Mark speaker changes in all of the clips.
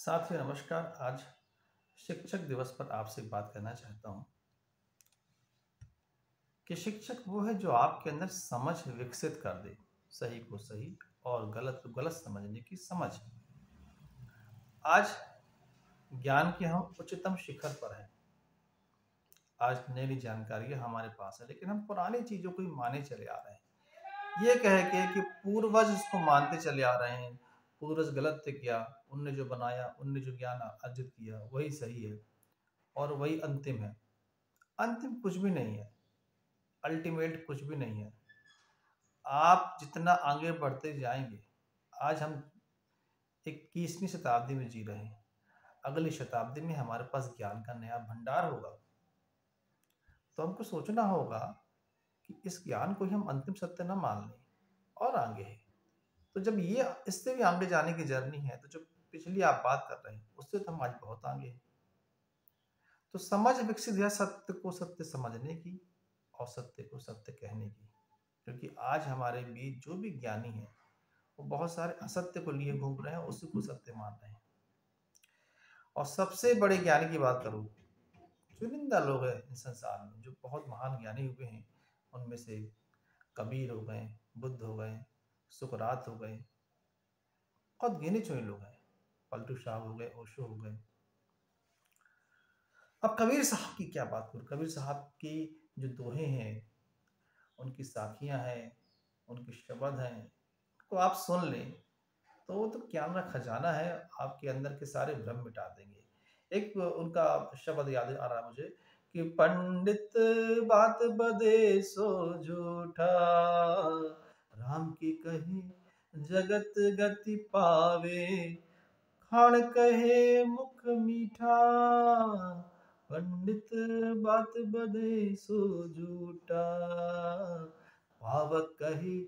Speaker 1: साथियों नमस्कार। आज शिक्षक दिवस पर आपसे एक बात करना चाहता हूँ कि शिक्षक वो है जो आपके अंदर समझ विकसित कर दे, सही को सही और गलत को गलत समझने की समझ। आज ज्ञान के हम उच्चतम शिखर पर हैं। आज नई नई जानकारियाँ हमारे पास है, लेकिन हम पुरानी चीज़ों को ही माने चले आ रहे हैं। ये कह के कि पूर्वज इसको मानते चले आ रहे हैं, पूर्वज गलत थे क्या, उनने जो बनाया, उनने जो ज्ञान अर्जित किया वही सही है और वही अंतिम है। अंतिम कुछ भी नहीं है, अल्टीमेट कुछ भी नहीं है। आप जितना आगे बढ़ते जाएंगे, आज हम 21वीं शताब्दी में जी रहे हैं, अगली शताब्दी में हमारे पास ज्ञान का नया भंडार होगा। तो हमको सोचना होगा कि इस ज्ञान को ही हम अंतिम सत्य न मान लें और आगे है। तो जब ये इससे भी आगे जाने की जर्नी है, तो जो पिछली आप बात कर रहे हैं उससे तो हम आज बहुत आगे हैं। तो समझ विकसित है सत्य को सत्य समझने की और सत्य को सत्य कहने की, क्योंकि आज हमारे बीच जो भी ज्ञानी है वो बहुत सारे असत्य को लिए घूम रहे हैं, उसी को सत्य मान रहे हैं। और सबसे बड़े ज्ञानी की बात करूं, चुनिंदा लोग हैं इस संसार में जो बहुत महान ज्ञानी हुए हैं। उनमें से कबीर हो गए, बुद्ध हो गए, सुकरात हो गए, बहुत गिने चुने लोग हैं। पलटू साहब हो गए, ओशो हो गए। अब कबीर साहब की क्या बात करूं। कबीर साहब की जो दोहे हैं, उनकी साखियां हैं, उनके शब्द हैं, को आप सुन लें तो वो तो ज्ञान का खजाना है, आपके अंदर के सारे भ्रम मिटा देंगे। एक उनका शब्द याद आ रहा है मुझे कि पंडित बात बदे सो झूठा, राम की कहे जगत गति पावे, खान कहे मुख मीठा, पंडित बात बदे सो झूठा, पावक कहे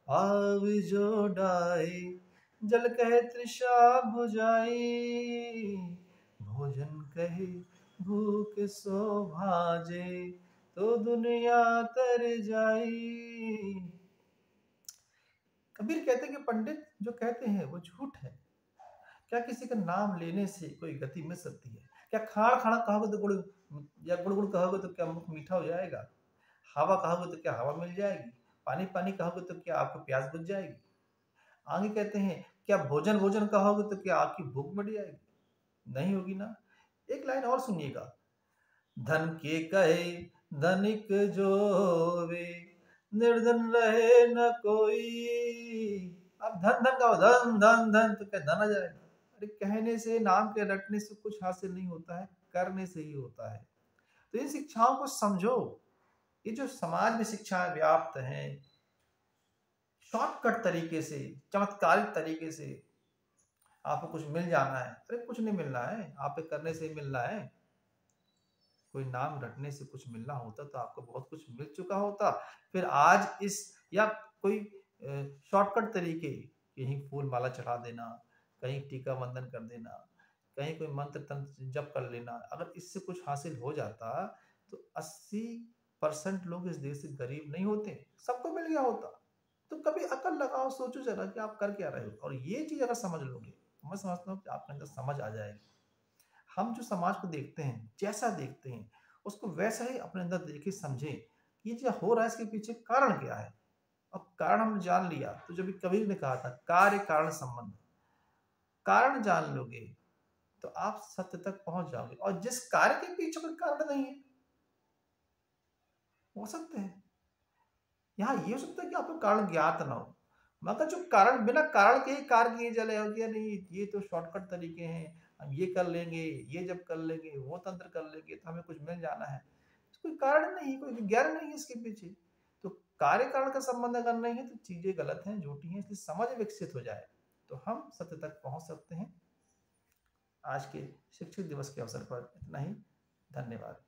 Speaker 1: पाव जो डाए, जल कहे तृषा बुझाई, भोजन कहे भूख सो भाजे, तो दुनिया तर जाई। कबीर कहते हैं कि पंडित जो कहते हैं वो झूठ है। क्या किसी का नाम लेने से कोई गति मिल सकती है? क्या खाड़ खाड़ा कहोगे तो गुड़, या गुड़ गुड़ कहोगे तो क्या मुख मीठा हो जाएगा? हवा कहोगे तो क्या हवा मिल जाएगी? पानी पानी कहोगे तो क्या आपको प्यास बुझ जाएगी? आगे कहते हैं क्या भोजन भोजन कहोगे तो क्या आपकी भूख बढ़ जाएगी? नहीं होगी ना। एक लाइन और सुनिएगा, धन के कहे धनिक जो होवे, निर्धन रहे न कोई। अब धन धन कहो, धन धन धन तो क्या धन आ जाएगा? अरे कहने से, नाम के रटने से कुछ हासिल नहीं होता है, करने से ही होता है। तो इन शिक्षाओं को समझो। ये जो समाज में शिक्षाएं व्याप्त हैं, शॉर्टकट तरीके से, चमत्कारिक तरीके से आपको कुछ मिल जाना है, अरे कुछ नहीं मिलना है, आपके करने से ही मिलना है। कोई नाम रटने से कुछ मिलना होता तो आपको बहुत कुछ मिल चुका होता। फिर आज इस, या कोई शॉर्टकट तरीके, कहीं फूल माला चढ़ा देना, कहीं टीका बंधन कर देना, कहीं कोई मंत्र तंत्र जप कर लेना, अगर इससे कुछ हासिल हो जाता तो 80% लोग इस देश से गरीब नहीं होते, सबको मिल गया होता। तो कभी अकल लगाओ, सोचो जरा कि आप कर क्या रहे हो, और ये चीज अगर समझ लोगे, मैं समझता हूँ कि आपके अंदर समझ आ जाएगी। हम जो समाज को देखते हैं, जैसा देखते हैं, उसको वैसा ही अपने अंदर देखे, समझे कि ये जो हो रहा है इसके पीछे कारण क्या है। अब कारण हमने जान लिया तो जब कबीर ने कहा था कार्य कारण संबंध, कारण जान लोगे तो आप सत्य तक पहुंच जाओगे। और जिस कार्य के पीछे कोई कारण नहीं है, हो सकते हैं, यहाँ ये हो सकता है कि आपको कारण ज्ञात ना हो, मगर जो कारण बिना कारण के ही कार्य किए चले हो गया, नहीं ये तो शॉर्टकट तरीके हैं, हम ये कर लेंगे, ये जब कर लेंगे, वो तंत्र कर लेंगे तो हमें कुछ मिल जाना है। कोई कारण नहीं, कोई विज्ञान नहीं है इसके पीछे। तो कार्य कारण का संबंध अगर नहीं है तो चीजें गलत हैं, झूठी हैं। इसलिए समझ विकसित हो जाए तो हम सत्य तक पहुंच सकते हैं। आज के शिक्षक दिवस के अवसर पर इतना ही। धन्यवाद।